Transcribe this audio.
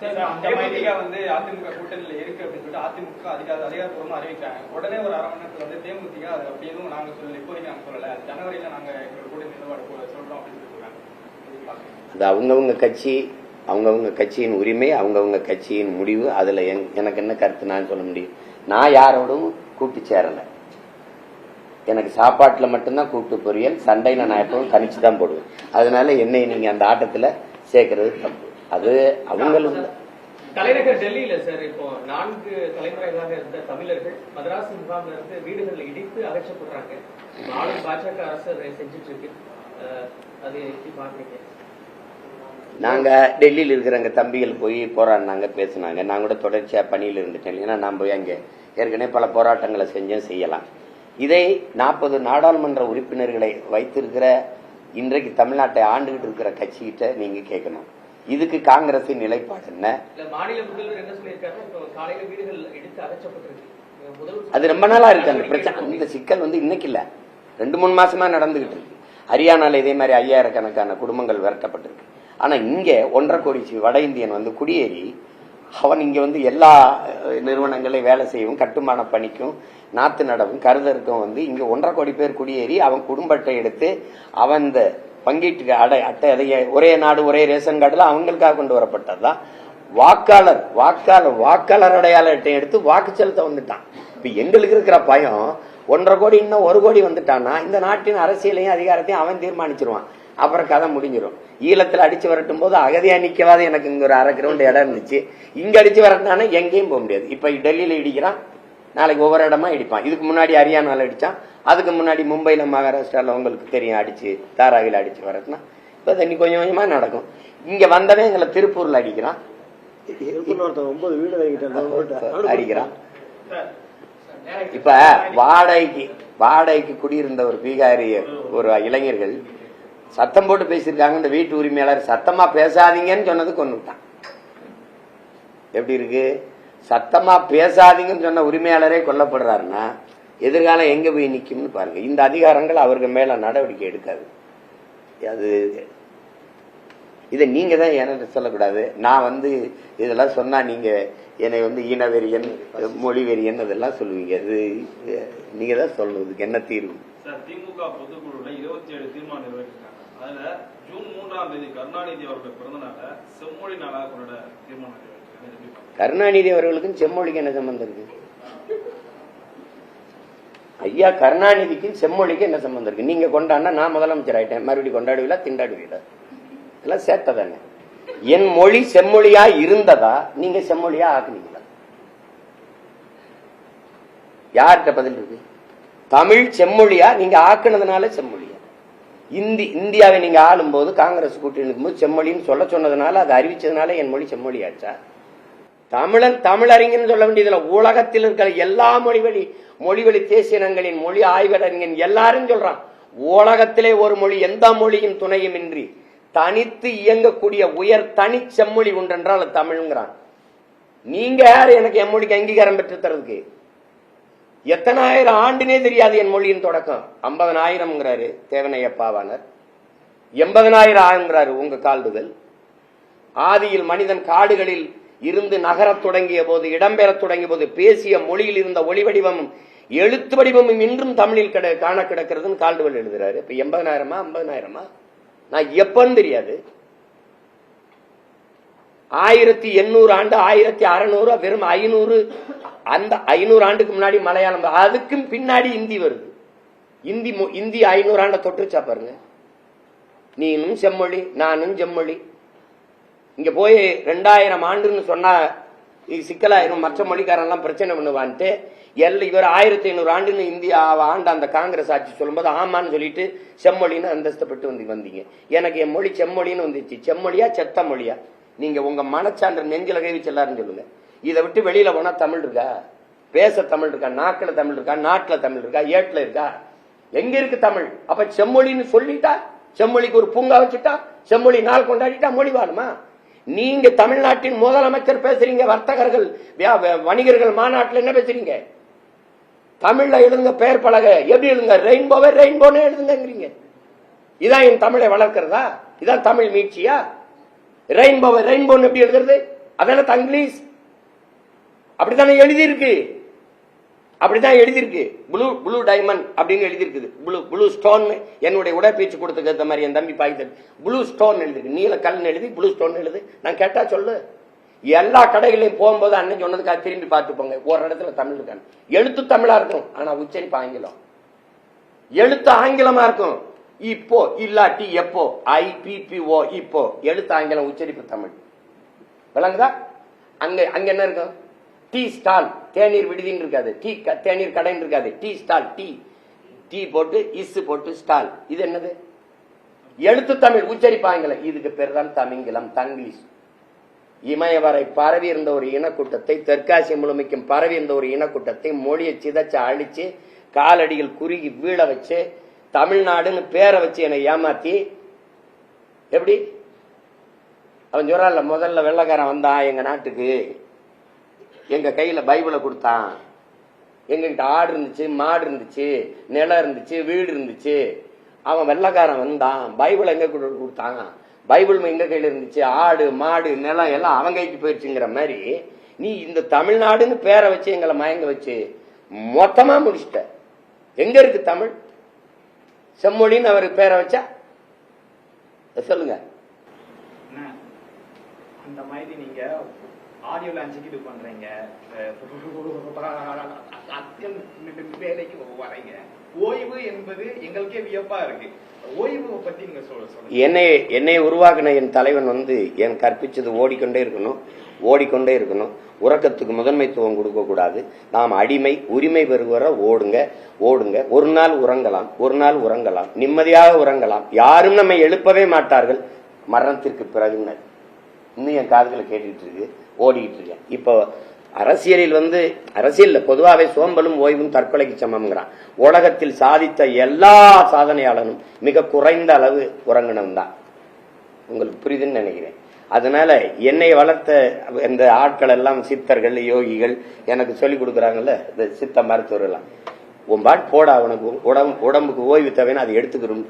வந்து அதிமுக கூட்டணியில இருக்கு அப்படின்னு சொல்லிட்டு அதிமுக அதிகாரப்பூர்வமா அறிவிச்சாங்க. உடனே ஒரு அரை மணி நேரத்துல வந்து தேமுதிக அது அப்படி எதுவும் நாங்க சொல்லல, இப்போதைக்கு நாங்க சொல்லல, ஜனவரியில நாங்க எங்களோட கூட்டணி நிலவரம் சொல்றோம் அப்படின்னு சொல்றாங்க. அது அவங்கவுங்க கட்சி, அவங்கவுங்க கட்சியின் உரிமை, அவங்கவுங்க கட்சியின் முடிவு. அதுல எனக்கு என்ன கருத்து நான் சொல்ல முடியும்? நான் யாரோடும் கூட்டு சேரல. எனக்கு சாப்பாட்டுல மட்டும்தான் கூட்டு பொரியல். சண்டையில நான் எப்பவும் தனிச்சு தான் போடுவேன். அதனால என்னை நீங்க அந்த ஆட்டத்துல சேர்க்கறது தப்பு. அது அவங்களும் தலைநகர் டெல்லியில சார் இப்போ 4 தலைமுறைகளாக இருந்த தமிழர்கள் மதராஸ் முகாம்ல இருந்து வீடுகள் இடித்து அகற்றப்படுறாங்க. ஆளும் பாஜக அரசு அதை செஞ்சுட்டு இருக்கு. அது எப்படி பாக்குறீங்க? நாங்க டெல்லியில் இருக்கிற எங்க தம்பிகள் போய் போராடினாங்க, பேசினாங்க. நான் கூட தொடர்ச்சியா பணியில் இருந்துட்டேன். ஏன்னா நான் போய் அங்கே ஏற்கனவே பல போராட்டங்களை செஞ்சேன், செய்யலாம். இதை 40 நாடாளுமன்ற உறுப்பினர்களை வைத்திருக்கிற இன்றைக்கு தமிழ்நாட்டை ஆண்டுகிட்டு இருக்கிற கட்சிகிட்ட நீங்க கேட்கணும், இதுக்கு காங்கிரசின் நிலைப்பாடு என்ன? மாநில முதல்வர் என்ன சொல்லியிருக்காரு? காலையில வீடுகள் எடுத்து அகற்றப்பட்டிருக்கு. அது ரொம்ப நாளா இருக்கு அந்த பிரச்சனை. இந்த சிக்கல் வந்து இன்னைக்கு இல்ல, 2-3 மாசமா நடந்துகிட்டு இருக்கு. ஹரியானால இதே மாதிரி 5000 கணக்கான குடும்பங்கள் விரட்டப்பட்டிருக்கு. ஆனா இங்க 1.5 கோடி வட இந்தியன் வந்து குடியேறி அவன் இங்க வந்து எல்லா நிறுவனங்களையும் வேலை செய்யவும், கட்டுமான பணிக்கும், நாத்து நடவும், கருதருக்கும் வந்து இங்க 1.5 கோடி பேர் குடியேறி அவன் குடும்ப அட்டை எடுத்து அவன் இந்த பங்கீட்டு அட்டை அதைய ஒரே நாடு ஒரே ரேஷன் கார்டுல அவங்களுக்காக கொண்டு வரப்பட்டதுதான். வாக்காளர் அடையாள அட்டை எடுத்து வாக்கு செலுத்த வந்துட்டான். இப்ப எங்களுக்கு இருக்கிற பயம் 1.5 கோடி இன்னும் 1 கோடி வந்துட்டான்னா இந்த நாட்டின் அரசியலையும் அதிகாரத்தையும் அவன் தீர்மானிச்சிருவான். அப்புறம் கதை முடிஞ்சிடும். ஈழத்துல அடிச்சு வரட்டும் போது அகதியா நிக்கவாது எனக்கு இங்க ஒரு 1/2 கிரவுண்ட் இடம் இருந்துச்சு. இங்க அடிச்சு வரட்டினானா எங்கேயும் போக முடியாது. இப்ப டெல்லியில இடிக்கிறான், நாளைக்கு ஒவ்வொரு இடமா இடிப்பான். இதுக்கு முன்னாடி ஹரியானால அடிச்சான், அதுக்கு முன்னாடி மும்பைல மகாராஷ்டிரால உங்களுக்கு தெரியும் அடிச்சு தாராவில அடிச்சு வரட்டினா. இப்ப தண்ணி கொஞ்சம் கொஞ்சமா நடக்கும். இங்க வந்தவன் எங்களை திருப்பூர்ல அடிக்கிறான், அடிக்கிறான். இப்ப வாடகைக்கு குடியிருந்த ஒரு பீகாரி ஒரு இளைஞர்கள் சத்தம் போட்டு பேசியிருக்காங்க. இந்த வீட்டு உரிமையாளர் சத்தமா பேசாதீங்கன்னு சொன்னது கொண்டுட்டான். எப்படி இருக்கு? சத்தமா பேசாதீங்கன்னு சொன்ன உரிமையாளரே கொல்லப்படுறாருன்னா எதிர்காலம் எங்க போய் நிக்கும்னு பாருங்க. இந்த அதிகாரங்கள் அவர்கள் மேல நடவடிக்கை எடுக்காது. அது இதை நீங்க தான் எனக்கு சொல்லக்கூடாது. நான் வந்து இதெல்லாம் சொன்னா நீங்க என்னை வந்து ஈனவெறியன், மொழி வெறியன் அதெல்லாம் சொல்லுவீங்க. அது நீங்க தான் சொல்லணும் என்ன தீர்வு. திமுக பொதுக்குழுல 27 தீர்மானம் நிறைவேற்றிருக்காங்க. அதுல ஜூன் 3ஆம் தேதி கருணாநிதி அவர்கள் பிறந்த நாள செம்மொழி நாளாக கொண்டாட தீர்மானம் நிறைவேற்றிருக்காங்க. கருணாநிதி அவர்களுக்கும் செம்மொழிக்கு என்ன சம்பந்தம் இருக்கு? ஐயா கருணாநிதிக்கும் செம்மொழிக்கு என்ன சம்பந்தம் இருக்கு? நீங்க கொண்டாடினா நான் முதலமைச்சர் ஆயிட்டேன், மறுபடியும் கொண்டாடுவீங்களா திண்டாடுவீங்களா? எல்லாம் சேர்த்ததானே. என் மொழி செம்மொழியா இருந்ததா நீங்க செம்மொழியா ஆக்குனீங்களா? யார்கிட்ட பதில் இருக்கு? தமிழ் செம்மொழியா நீங்க ஆக்குனதுனால செம்மொழியா? இந்தியாவை நீங்க ஆளும் போது காங்கிரஸ் கூட்டணி இருக்கும்போது செம்மொழின்னு சொல்ல சொன்னதுனால அதை அறிவிச்சதுனால என் மொழி செம்மொழியாச்சா? தமிழறிஞர் சொல்ல வேண்டியதுல உலகத்தில் இருக்கிற எல்லா மொழிவழி தேசியனங்களின் மொழி ஆய்வறிஞன் எல்லாரும் சொல்றான், உலகத்திலே ஒரு மொழி எந்த மொழியும் துணையும் இன்றி தனித்து இயங்கக்கூடிய உயர் தனி செம்மொழி உண்டென்றால் அது தமிழ்ங்கிறான். நீங்க யாரு எனக்கு என் மொழிக்கு அங்கீகாரம் பெற்று தரதுக்கு? எத்தனை ஆயிரம் ஆண்டுனே தெரியாது என் மொழியின் தொடக்கம். 50,000 தேவனையப்பாவானர், 80,000 ஆகுங்கிறாரு உங்க கால்டுதல். ஆதியில் மனிதன் காடுகளில் இருந்து நகரத் தொடங்கிய போது, இடம்பெறத் தொடங்கிய போது பேசிய மொழியில் இருந்த ஒளி வடிவமும் எழுத்து வடிவமும் இன்றும் தமிழில் காண கிடக்கிறதுன்னு கால்டுவல் எழுதுறாரு. இப்ப 80,000 50,000 நான் எப்பன்னு தெரியாது. 1800 ஆண்டு 1600 வெறும் 500. அந்த 500 ஆண்டுக்கு முன்னாடி மலையாளம், அதுக்கும் பின்னாடி இந்தி வருது. இந்தி 500 ஆண்ட தொற்றுச்சா பாருங்க. நீனும் செம்மொழி நானும் செம்மொழி. இங்க போய் 2000 ஆண்டுன்னு சொன்னா சிக்கலாயிரும், மற்ற மொழிக்காரெல்லாம் பிரச்சனை பண்ணுவான்ட்டு இவர் 1500 ஆண்டுன்னு இந்தியா ஆண்ட அந்த காங்கிரஸ் ஆட்சி சொல்லும்போது ஆமான்னு சொல்லிட்டு செம்மொழின்னு அந்தஸ்தப்பட்டு வந்தீங்க. எனக்கு என் மொழி செம்மொழின்னு வந்துச்சு. செம்மொழியா செத்த மொழியா? நீங்க உங்க மனச்சான்று நெஞ்சில கை வச்சு எல்லாரும் சொல்லுங்க. இதை விட்டு வெளியில போனா தமிழ் இருக்கா? பேச தமிழ் இருக்கா? நாக்குல தமிழ் இருக்கா? நாட்டுல தமிழ் இருக்கா? ஏட்டுல இருக்கா? எங்க இருக்கு தமிழ்? அப்ப செம்மொழின்னு சொல்லிட்டா, செம்மொழிக்கு ஒரு பூங்கா வச்சுட்டா, செம்மொழி நாள் கொண்டாடிட்டா மொழி வாழுமா? நீங்க தமிழ்நாட்டின் முதலமைச்சர் பேசுறீங்க, வர்த்தகர்கள் வணிகர்கள் மாநாட்டில் என்ன பேசுறீங்க? தமிழ்ல எழுதுங்க பெயர் பலக. எப்படி எழுதுங்க? ரெயின்போவே ரெயின்போன்னு எழுதுங்கிறீங்க. இதான் என் தமிழை வளர்க்கிறதா? இதான் தமிழ் மீட்சியா? ரெயின்போவை ரெயின்போன்னு எப்படி எழுதுறது? அதெல்லாம் தங்கிலீஷ். அப்படித்தானே எழுதியிருக்கு, அப்படிதான் எழுதியிருக்கு. ப்ளூ டைமண்ட் அப்படின்னு எழுதியிருக்குது. Blue stone. என்னுடைய உடற்பயிற்சி கொடுத்துக்க மாதிரி என் தம்பி பாய்த்தல் ப்ளூ ஸ்டோன் எழுதிருக்கு. நீல கல்னு எழுதி ப்ளூ ஸ்டோன் எழுது. நான் கேட்டா சொல்லு. எல்லா கடைகளையும் போகும்போது அண்ணன் சொன்னதுக்காக திரும்பி பார்த்து போங்க. ஒரு இடத்துல தமிழ் இருக்காங்க. எழுத்து தமிழா இருக்கும், ஆனா உச்சரிப்பு ஆங்கிலம். எழுத்து ஆங்கிலமா இருக்கும். இப்போ இல்லாட்டி எப்போ, IPPO இப்போ. எழுத்து ஆங்கிலம், உச்சரிப்பு தமிழ். விளங்குதா? அங்க அங்க என்ன இருக்கும்? டீ ஸ்டால், தேநீர் விடுதின்னு இருக்காது. தேநீர் கடைன்னு இருக்காது. டீ ஸ்டால், டீ போட்டு இஸ் போட்டு ஸ்டால். இது என்னது? எழுத்து தமிழ், உச்சரிப்பு ஆங்கிலம். இதுக்கு பேர் தான் தமிங்கிலம், தங்கிலீஷ். இமயவரை பரவி இருந்த ஒரு இனக்கூட்டத்தை, தெற்காசிய முழுமைக்கும் பரவி இருந்த ஒரு இனக்கூட்டத்தை மொழியை சிதைச்சு அழிச்சு காலடிகள் குறுகி வீழ வச்சு தமிழ்நாடுன்னு பேரை வச்சு என்னை ஏமாத்தி, எப்படி அவன் சொல்றான்ல, முதல்ல வெள்ளைக்காரன் வந்தான் எங்க நாட்டுக்கு, எங்க கையில பைபிளை கொடுத்தான், எங்ககிட்ட ஆடு இருந்துச்சு, மாடு இருந்துச்சு, நிலம் இருந்துச்சு, வீடு இருந்துச்சு. அவன் வெள்ளைக்காரன் வந்தான், பைபிள் எங்க கொடுத்தான், பைபிள் எங்க கையில இருந்துச்சு, ஆடு மாடு நிலம் எல்லாம் அவன் கைக்கு போயிடுச்சுங்கிற மாதிரி நீ இந்த தமிழ்நாடுன்னு பேரை வச்சு எங்களை மயங்க வச்சு மொத்தமா முடிச்சிட்ட. எங்க இருக்கு தமிழ்? செம்மொழின்னு அவருக்கு பேரை வச்சா சொல்லுங்க. அந்த மாதிரி நீங்க ஆடியோ லான்ச்சுக்கு இது பண்றீங்க, வேலைக்கு வரீங்க. ஓய்வு என்பது எங்களுக்கே வியப்பா இருக்கு. ஓய்வு பத்தி நீங்க சொல்லுங்க. என்னை உருவாக்கின என் தலைவன் என் கற்பிச்சது ஓடிக்கொண்டே இருக்கணும், ஓடிக்கொண்டே இருக்கணும். உறக்கத்துக்கு முதன்மைத்துவம் கொடுக்க கூடாது. நாம் அடிமை, உரிமை பெறுகிற ஓடுங்க. ஒரு நாள் உறங்கலாம், ஒரு நாள் உறங்கலாம், நிம்மதியாக உறங்கலாம். யாரும் நம்மை எழுப்பவே மாட்டார்கள் மரணத்திற்கு பிறகு. இன்னும் என் காதுகளை கேட்டுட்டு இருக்கு, ஓடிட்டு இருக்கேன். இப்போ அரசியலில் அரசியல்ல பொதுவாகவே சோம்பலும் ஓய்வும் தற்கொலைக்கு சமம்ங்கிறான். உலகத்தில் சாதித்த எல்லா சாதனையாளனும் மிக குறைந்த அளவு உறங்கினம் தான். உங்களுக்கு புரியுதுன்னு நினைக்கிறேன். அதனால என்னை வளர்த்த இந்த ஆட்கள் எல்லாம் சித்தர்கள், யோகிகள் எனக்கு சொல்லிக் கொடுக்குறாங்கல்ல, இந்த சித்த மருத்துவர் எல்லாம், உன் பாட்டு போடா, உனக்கு உடம்புக்கு ஓய்வு தேவைன்னு அதை எடுத்துக்கிறோம்.